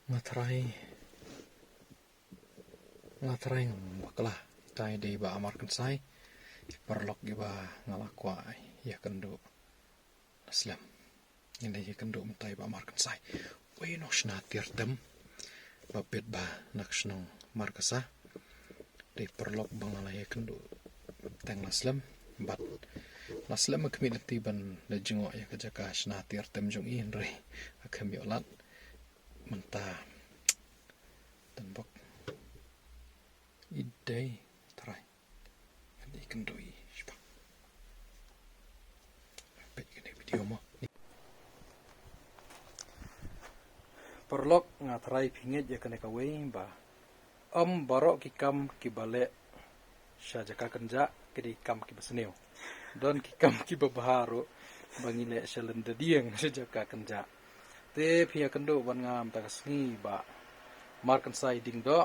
Ngatry baklah tay di ba amarkan sai perlok giba ngalakwa ya kendo aslam ini ya kendo tay ba amarkan sai we no shna tirtem babet ba nakshnong markasa di perlok bangala ya kendo tang aslam bat naslam community ban na jingo ya kajaka shna tirtem jong in re akam yolat menta tanbok idai try hindi kendoi siapa pek video mo perlok ngatrai pinget ya kene kawai ba barok kikam kibale syajaka kenja kedi kam kibasneo don kikam kibabaharo bangile shalenda dieng syajaka kenja te pia kendo ban ngam takasni ba markan sai ding do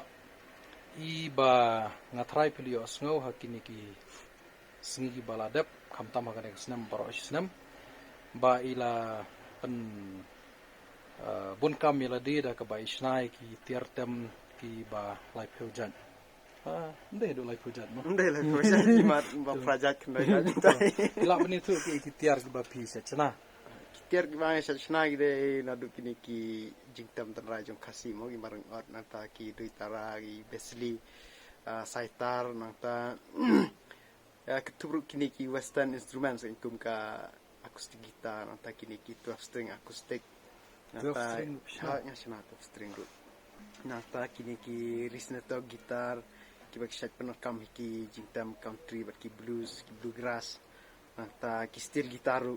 iba ngatrai pilio sngo hakini ki sngi baladep kamtam hakane snam baro snam ba ila pen bun kam ila di da ka ba isnai ki tiertem ki ba lai phujan ndai do lai phujan mo ndai lai phujan ki mat ba project ndai ila bani tu ki tiar ki ba phi se chana tiar ki ba se chana ki de na du kini ki jingtam tan rajong khasi mo gi marang ot nata ki dui tara ki besli saitar nata ketubru kini ki western instruments ingkum ka acoustic guitar nata kini ki 12 string acoustic nata ngashna 12 string ru nata kini ki risneto gitar ki bakshat penakam ki jingtam country bat ki blues ki bluegrass nata ki steel gitaru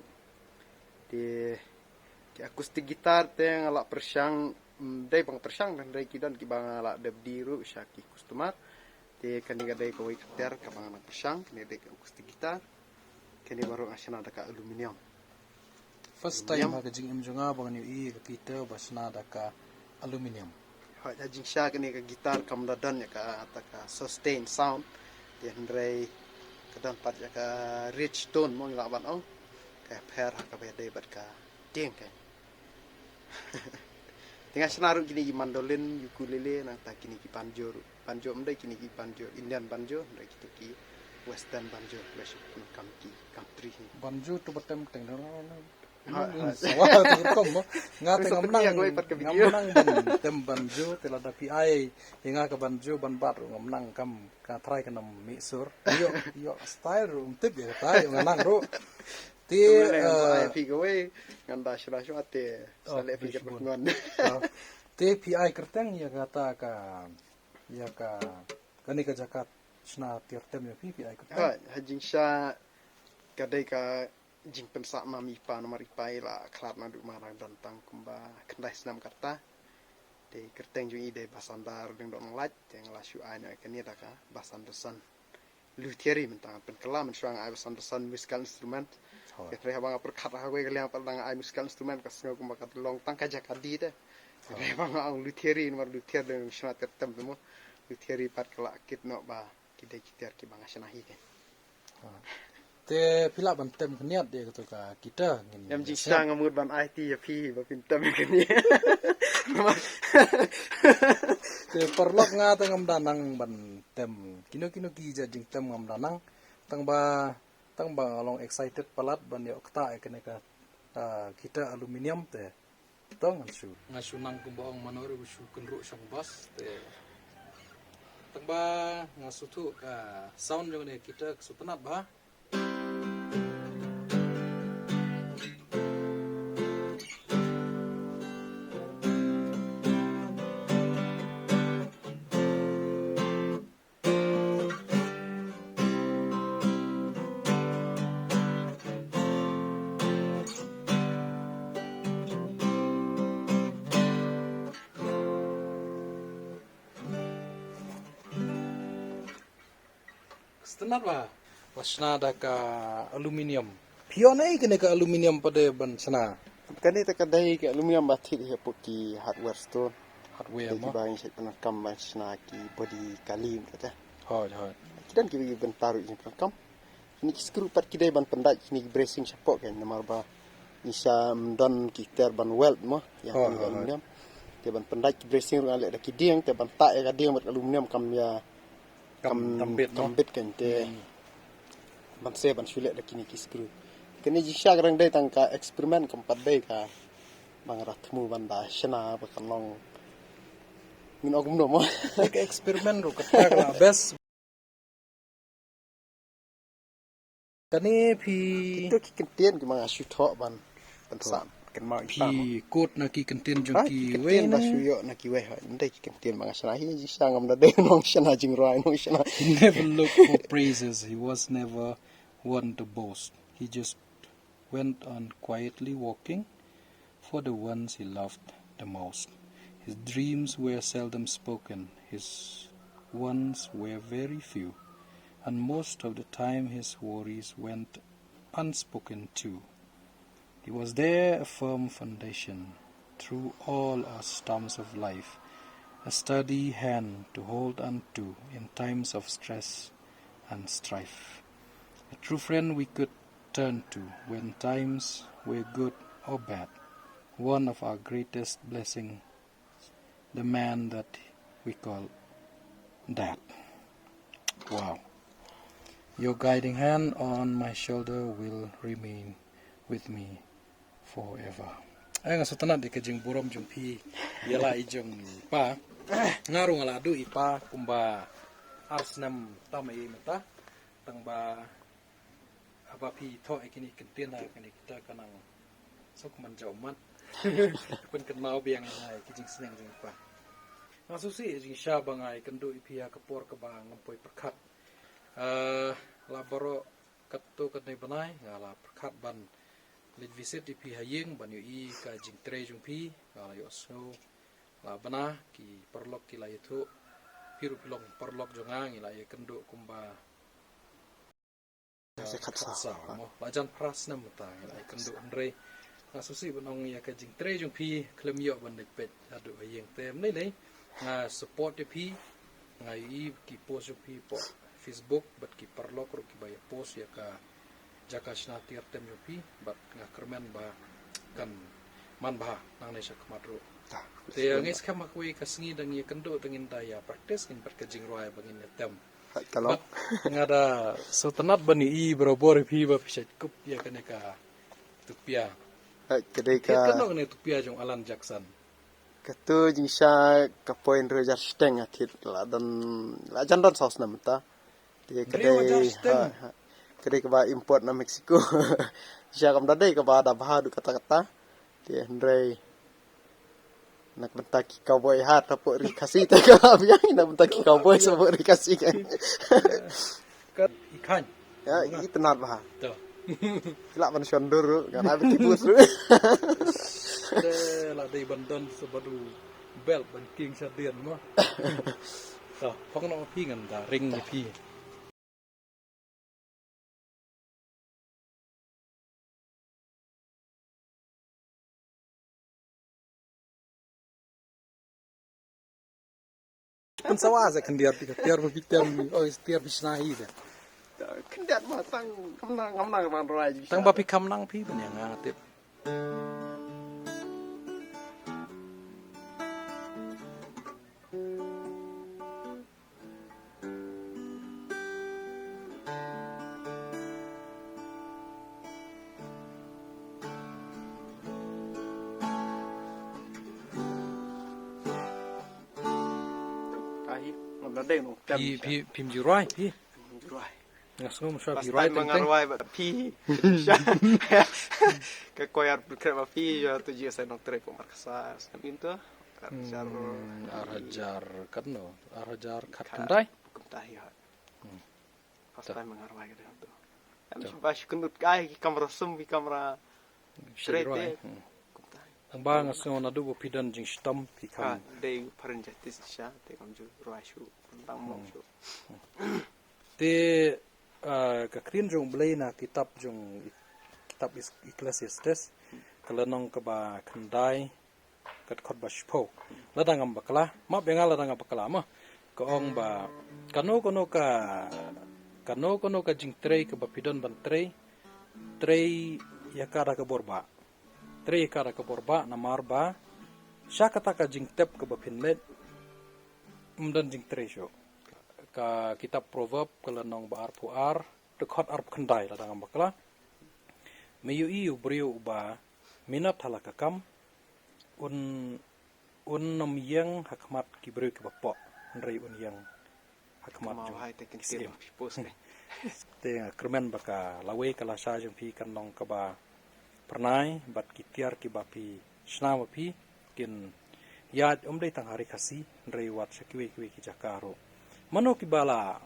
de acoustic gitar te ngala persyang dai bang persyang dan dai kidan ki bang ala deb diru syaki customer te kan diga dai ko ikter ka bang ala persyang ne dai acoustic gitar kini baru asana da ka aluminium first time ha jing im junga bang ni i kita basna da ka aluminium ha jing sha kini ka gitar kam da dan ya ka ataka sustain sound te ndai kadan pat ya ka rich tone mo ngala ban ong ka per ha ka be dai bat ka tieng kan tinggal senaruh gini mandolin ukulele nang tak kini ki banjo mendai kini ki banjo Indian banjo mendai gitu ki western banjo besok kam ki country banjo tu betem teng sawah tu kom mo ngate ngamnang tem banjo tela da pi ai hinga ka banjo ban bat ngamnang kam ka try ka nam misur yo style rum tip ya tai nganang ro ti pi gowe nganda shra ate sale pikir ngon ti pi ai kerteng ya kata ka ya ka kani ka jakat sna tirtem ya pi ai kerteng hajing sha kadai ka jing pensa mami pa no mari pai la klat na du marang dantang kumba kendai snam karta de kerteng ju ide basandar ding dong lat yang la shu ai na kani da ka basandersan luthieri mentang pen kelam suang ai basandersan musical instrument katre bang perkat ha gue kaliang padang ai musical instrument ka sngo kumba kat long tang ka jakadi de katre bang ang luthieri mar luthier ding shna tertem mo luthieri pat kala kit no ba kide kitiar ki bang asnahi ke te pila ban tem kniat dia gitu ka kita ngini em jing sang ngamut ban IT ya pi ba pintam kini te perlok nga tangam danang ban tem kino ki jading tem ngam danang tang ba along excited palat ban yo kta ekene ka kita aluminium te tong ngasu nang kumbang manor usu kenru sang bas te tang ba ngasu tu sound jong ne kita supenat ba Setenar ba wasna da ka aluminium pionai kene ka aluminium pada ban sana kani ta kadai ke aluminium bathi he poki hardware store hardware mo bang se kana kam masna ki body kalim kata ho kidan ki ben taru ni kam ni skru pat kidai ban pendak ni bracing support kan namar ba isa mdan ki ter ban weld mo ya aluminium te ban pandai ki bracing ru ale da ki dieng te ban ta ya dieng mat aluminium kam ya kambit kan te ban se ban sule da kini ki skru kini ji sha grang dai tang ka eksperimen kam pat dai ka bang ratmu ban da shana ba kan long min ogum no mo Ka eksperimen ro ka la best. Kani phi itu ki kentien ki mga syutho ban san kan ma phi kot na ki kentien jong ki we kentien ba syuyo na ki we ha ndai ki kentien mga shana hi ji sha ngam da dai nong shana jing rai nong shana he never looked for praises. He was never one to boast. He just went on quietly walking for the ones he loved the most. His dreams were seldom spoken. His wants were very few. And most of the time his worries went unspoken too. He was there, a firm foundation through all our storms of life, a steady hand to hold on to in times of stress and strife, a true friend we could turn to when times were good or bad, one of our greatest blessings, the man that we call Dad. Wow. Your guiding hand on my shoulder will remain with me forever. Ay nga sa tanan di kajing burom jung pi yala ijong pa ngarong ala du ipa kumba arsnam tamay mata tang ba aba pi tho ikini kentien na kani kita kanang sok man jaumat kun kan mau biang ngai kajing seneng jung pa ngasusi jing sya bangai kendu ipia kapor ka ba ngampoi perkat labaro katto katnai banai ngala perkat ban lit visit di pi hayeng ban yu i ka jing tre jung pi ngala yo so la bana ki perlok ki la itu piru pilong perlok jongang ila ye kendo kumba se khat sa mo lajan pras na muta ila ye kendo andre ngasusi banong ya ka jing tre jung pi klem yo ban dik pet adu hayeng tem nei nei nga support di pi nga i ki post pi po Facebook bat ki perlok ro ki baya post ya ka jaka shna tiar tem pi bat nga kermen ba kan man ba nang ne sak matro te ngis kama kui kasngi dang ye kendo tengin daya practice in berkajing roi bangin tem kalau ngada so tanat bani i berobor pi ba piset kup ya kaneka tupia kedai ka ka keno ne tupia jong Alan Jackson katu jing sha ka point ro jar steng athit la dan la jan don saus na mata te kedai ka ba import na Mexico sha kam dadai ka ba da bah du kata-kata te ndrei nak bentaki cowboy hat tapo ri kasih ta ka biang nak bentaki cowboy so ri kasih kan kat ikan ya i tenar bah to la man shondur kan abi tibus de la dei bandon sebadu bel ban king sa dien mo to phong no pi ngan da ring ni pi pun sawa sa kandiar tiar oh tiar bisnahi de kendat mah tang ngamnang ban rai tang ba pi kam nang pi ban yang ngatip ai ngam da dei no pi ju rai pi rai ngasum sha pi Pas rai time teng mengarwai pi ke koyar krema pi ya tu je saya dokter ko markasa samin tu jar arajar kan no arajar kat kendai kum tahi ha pas time mengarwai ke tu am bas kunut kai ki kamera sum ki kamera straight kum tahi ang ba ngasum na du pidan jing stam pi ha kam dei parin jatis sha te kam ju roi shu tang mo shu te ka krin jong blai na kitab Ecclesiastes kalanong ka ba kandai kat khot ba shpo ladangam bakla ma bengal ladangam bakla ma ko ong ba kano ka jing trei ka ba pidon ban trei yakara ka borba na marba Sya kata ka jing tep ke bapin met umdan jing tresyo ka kitab proverb kelenong baar puar dekhot arp kendai la dangam bakla meyu iu brio uba minat halaka kam un nom yang hakmat ki brio ke bapo nrei un yang hakmat Mau jung hai tekin tir pipos ke. te kermen baka lawe kala sa jung pi kanong ka ba pernai bat kitiar ki bapi snawa pi kin yad umdei tang hari kasi nrei wat sakiwe kiwe ki jakaro mano ki bala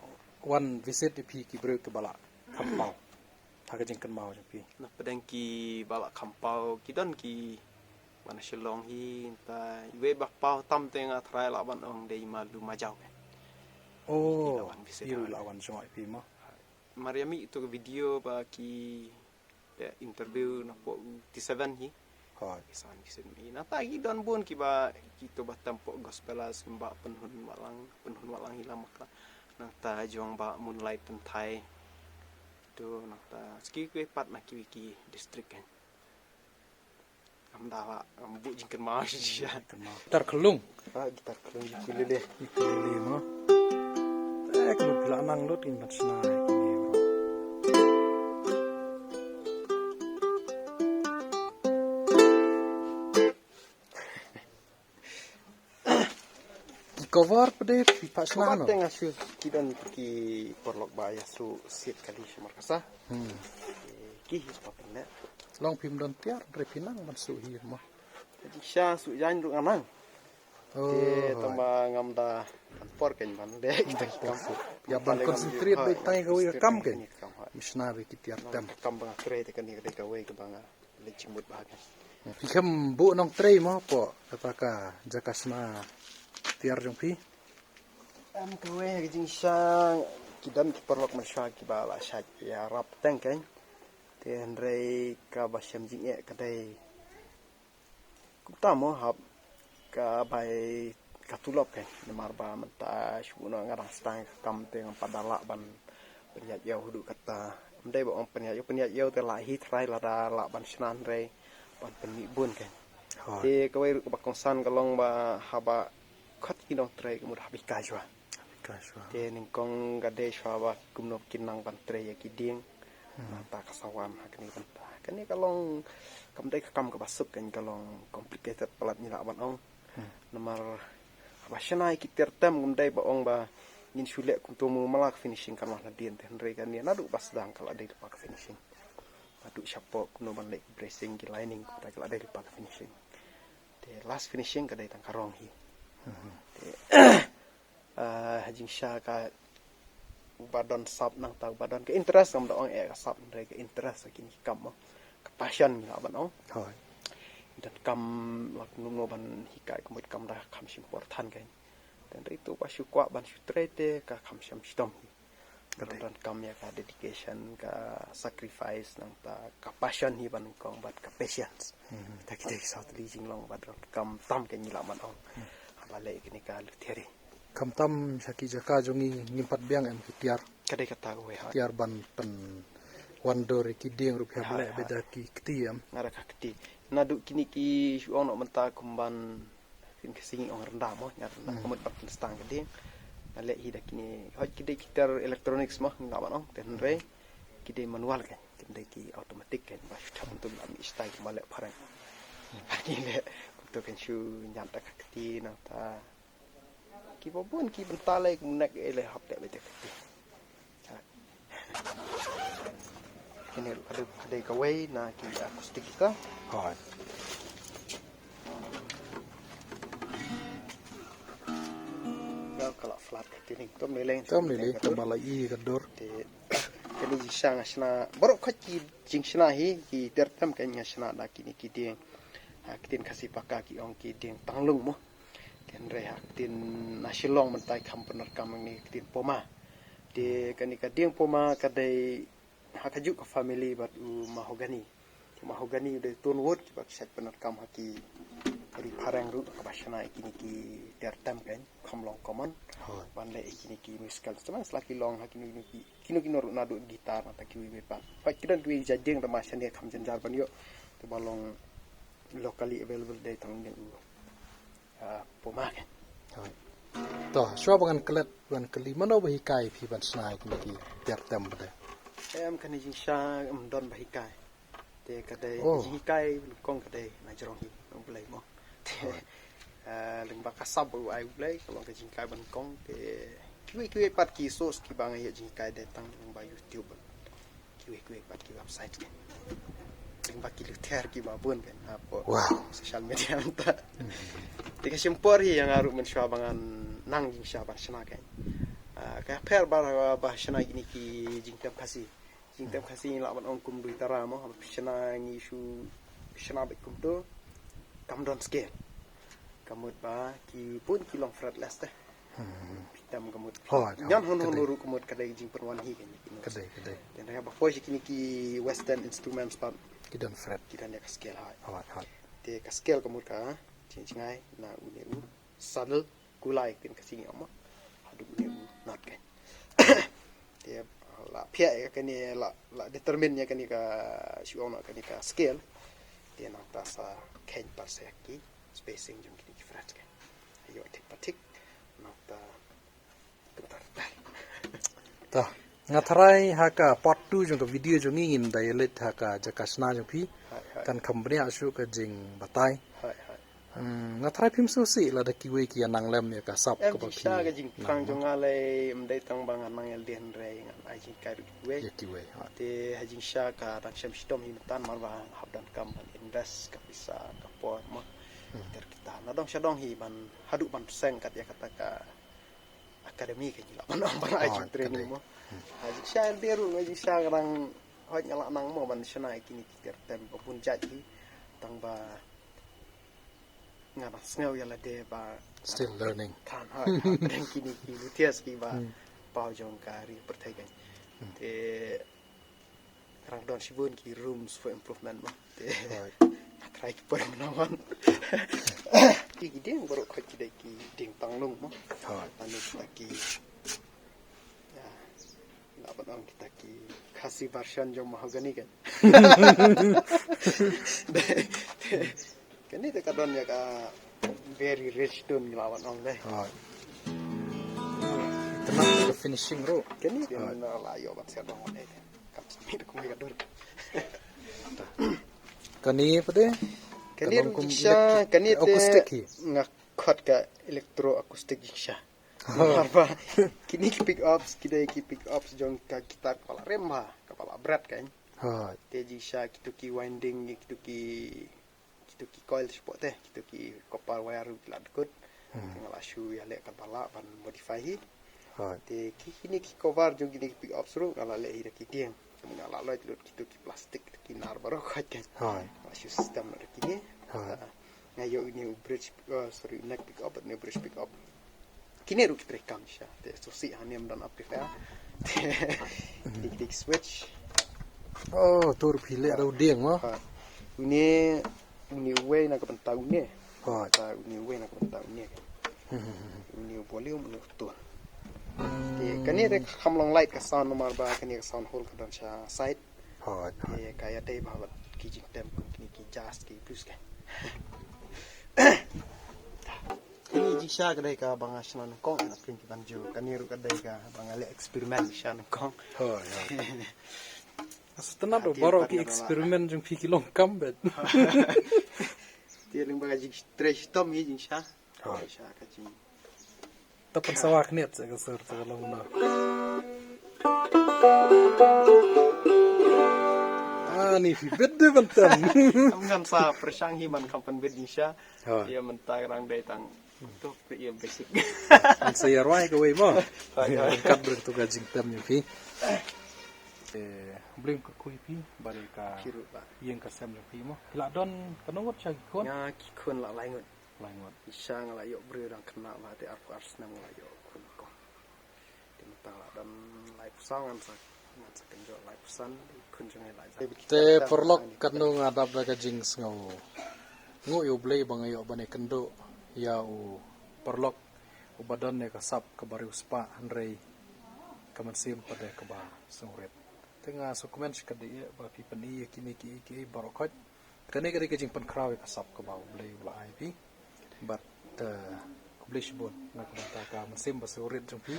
one visit pi ki brio ke bala kampau thaga jing kan mau jung pi Na pedang ki balak kampau ki don ki mana shilong hi ta iwe bak pau tam tenga trai laban ong dei malu majau ke. oh lawan visit iru hari. lawan jong pi mo Mariami itu video ba ki interview na po T7 hi. hoi Isan visit mi. Na tagi don bun ki ba kita batam po gospelas ba penhun walang hilang makla. Nang ta jong ba moonlight tentai. Tu nang ta ski kwe pat na ki district kan. Am dawa am bu jingkan ma shi ya. kan mau tar kelung Ah gitar kelung ukulele. ikulele mo lu bilanang lu tin bat sna kini bro ki cover pede pi pas sna no Kabat tengah su kidan ki porlok ba ya su sit kali semar kasa. Ki his papen long pim don tiar re pinang man su hi mo Jadi sya su jan ru anang. oh Te tamba ngamda por ken ban de kita kam. ya ban concentrate be tai ka wi kam ke missionary ki tiar tem Kam bang kre te kan ni ka we ka bang le chimut ba kan. pi kam bu nong trei mo po kata ka jakasna tiar jong pi Am ka we jing sya kidan ki porlok man sya ki ba la sya ya rap teng kan. Te andre ka ba syam jing e ka dai. Kutamo hab ka bai katulop kan nemar ba menta shuna ngarang stang kam te ngam padala ban penyat yau hudu kata mdai ba ong penyat yau te la hi trai la da la ban snan re ban penni bun kan hoi te ka wai ba kongsan kalong ba haba khat kinong trai ka mur habi ka jwa ka shwa te ning kong ga de shwa ba kumnop kinang ban trai ya ki ding ta kasawan hakni ban ta kani kalong kam dai kam ka basuk kan kalong complicated pelat ni la ban ong nomor Basyana ki tertem gundai ba ong ba ngin shule kum tomu malak finishing kan wah dien ten re kan ni nadu pas dang kala dai pak finishing adu syapo kuno ban lek bracing ki lining ta kala dai pak finishing te last finishing ka dai tang karong hi te hajing sha ka badon sap nang ta badon ke interest kam da ong e ka sap re ke interest kini kam mo ka passion ni ban ong hoi dan kam lak nuno ban hikai kumut kam dah kam important kan dan itu pas syukwa ban syutrete ka kam syam stom dan kam ya ka dedication ka sacrifice nang ta ka passion hi ban kong bat ka patience ta kita south leading long bat kam tam ke nyilaman ong bale kini ka lutheri kam tam shaki jaka jongi ngimpat biang em ki tiar kadai kata we ha tiar ban pen wandor ki ding rupiah bele beda ki ktiam ngara ka keti nadu kini ki ono menta kumban fin kesing ong rendah mo nyar kumut pat stang gede ale hi dak kini hoj kide gitar electronics mo ngapa no ten re kide manual kan kide ki automatic kan ba shta untuk am istai malek parang ani le untuk kan shu nyanta ka keti na ta ki bobon ki bentale kunak ele hap dak bete keti kini ada kawai na ki akustik kita hoi kalau flat ketining tom leleng tom lili tambala i kador te kani jisang asna borok khachi jingsna hi ki tertam kan asna da kini kiding hakitin kasi paka ki ong kiding tanglung mo ken re hakitin nasilong mentai kam pener kam ni kitin poma de kani kading poma kadai hakajuk ka family bat mahogani de tunwot ki bak set pener kam haki kari parang ru ka basna kini ki tertam kan kamlong common hoi bande ikini ki musical cuma selaki long hakini ki kino ru nadu gitar mata ki wi pan pa kidan ki jading da masane kam janjar ban yo to balong locally available day tang den puma kan to shwa bangan kelet ban keli mano bahi kai phi ban snai ki ter tem bade em kan jing sha don bahi kai te kadai jing kai kong kadai na jorong hi nong play mo leng ba kasab bu ai play kalau ke jing kai ban kong te kiwi pat ki sos ki bang ye jing kai de tang ba YouTube kiwi pat ki website kan leng ba ki luther ki ba bun kan apa social media anta tika simpor hi yang aru men sha bangan nang jing sha ba shna kan ka per ba shna gini ki jing tam khasi la ban ong kum dui tara mo shna ngi shu shna ba kum to kam don scale kamut ba ki pun ki long fret last pitam kamut nyan hon ru kamut kadai jing perwan hi kan kadai dan ha ba foi kini ki western instruments pa kidan fret kidan ya scale ha te ka scale kamut ka chingai na uni u saddle kulai kin kasi amma hadu uni u not kan te la pia ka ni la determine ya kan ka siona kan ka scale te na ta sa ken parseki spacing jung kini fret kan ayo tik patik na ta bentar ta ngatharai haka part 2 jong video jong ngin dialect haka jakasna jong phi kan company asu ka jing batai ngatharai phim so si la da kiwe ki anang lem ya ka sap ko ba ki ga jing kang jong ale mdai tang bang anang el den re ngan ai jing ka kiwe te hajing sha ka dak sham stom hi tan mar ba habdan kam ban invest ka pisa ka por mo ter kita na dong shadong hi ban hadu ban seng kat ya kata ka akademi ke jila ban ban ai jing training mo hajing sha el beru hajing sha rang hoj nyala nang mo ban shana kini ter tem pun jaji tang ba ngaba snel ya la de ba still learning kan ha dan kini ki lutias ki ba pau jong kari pertai kan te rang don sibun ki rooms for improvement mo te try ki per menawan ki ding baru khoi ki dai ki ding panglung mo anu kita ki ya na badang kita ki khasi version jong mahogany kan kani te kadon ya ka very rich tone lawan ong deh tenang ke finishing ro kani dia na la yo bat ser dong ne kap smir ko ga dor kani pade kani kisha kani te acoustic hi ngak khot ka electro acoustic kisha marba kini ki pick ups kidai ki pick ups jong ka kita kepala remba kepala berat kan te jisha kitu ki winding kitu ki coil spot teh kitu ki kopal wire lat kut ngala shu ya le kepala ban modify hi te kini ki cover jong kini pick up seru ngala le hi ki tiang ngala loy lut kitu ki plastik ki nar baro khat kan shu system nar kini ngayo ini bridge neck pick up ne bridge pick up kini ru ki kam sha te so si hanem dan amplifier dik switch tur phile ro dieng mo uni way na kapantau ni ta uni way na kapantau ni uni volume uni ton te kani re khamlong light ka sound nomar ba kani ka sound hole ka dan sha side te kaya dei ba ki jing tem kini ki jazz ki blues ka kini ji sha ka dai ka bang asnan kong na pin ki banjo kani ru ka dai ka bang ale experiment sha na kong setelah do baru ki eksperimen jeng phi kilong kam bet dia ling baga jing stretch tom hi jing sha sha ka jing tapan sawak net sa ser sa long na ni fi bet de bantam amgan sa persang hi man kampan bet jing sha dia mentai rang dai tang to pe basic an saya roi ko we mo kat ber tu ga jing tam ni fi bling ko kui pi bari ka yeng ka sem lo pi mo la don kanot cha kon ya ki kon la lai ngot isha ngala yo bre rang kena ma te ars nam la yo kun ko te mata la dan lai pusang an sa kenjo lai pusan kun jong lai te porlok kanu ngada ba ka jing sngo ngo yo blei bang yo bane kendo ya u porlok u badan ne ka sap ka bari uspa hanrei kaman sim pada ka ba songret tengah dokumen sekali ba pi pani kini ki barokot kane kare ke jing pan krawe ka sap ka ba blei bla ip but kublish bon na kubanta ka masim basurit jumpi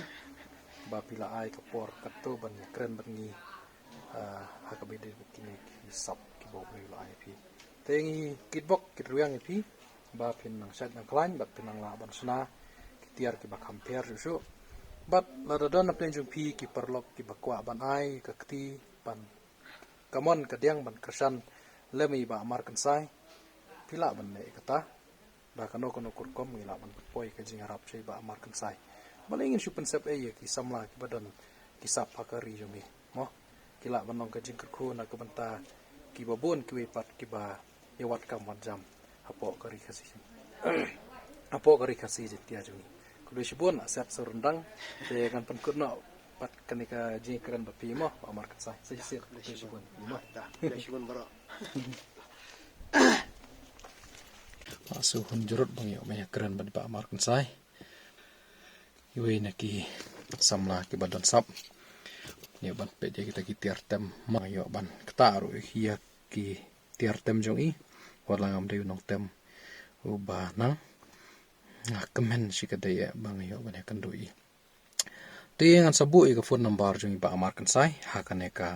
ba pila ai kapor katu ban kren ban ngi hakabide kini sap ki bo pila ai pi tengi kitbok kitruang pi ba pin nang sat nang klain ba pin nang la ban sna kitiar ki ba compare su bat la don na plen jumpi ki perlok ki bakwa ban ai ka kti ban kamon kadiang ban kersan lemi ba amar kan sai pila ban ne kata da kano kurkom ngila ban poi ka jing harap sei ba amar kan sai balingin su pensep ki samla ki badan ki sap pakari jumi mo kila banong ka jing ku na ka banta ki babon ki pat ki ba yawat kam wan jam apo kari kasi apo kari kasi jetia jumi kudu sibon asat surundang te kan penkutno pat kanika jing keren bapi mo amar kan sai sisir kudu sibon mo Da, Shibun baro. Masuk hunjurut bang yo banyak keren bad ba amar kan sai yoi naki samla ki badan sap ni ban pe je kita ki tiar tem ma yo ban ktaru hiya ki tiar tem jong i wala ngam de nong tem uba na kemen si ka de bang yo ban kan doi te ngan sabu i ka phone number jong ba amar kan sai ha kan ka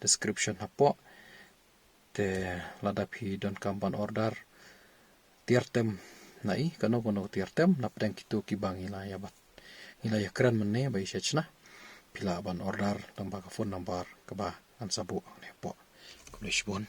description hapo te lada phi don kam ban order tiar tem nai kano kono tiar tem na pedang kitu ki bang ilaya bat ilaya keren menne ba isachna pila ban order tamba ka phone number ka ba an sabu ne po kulish bon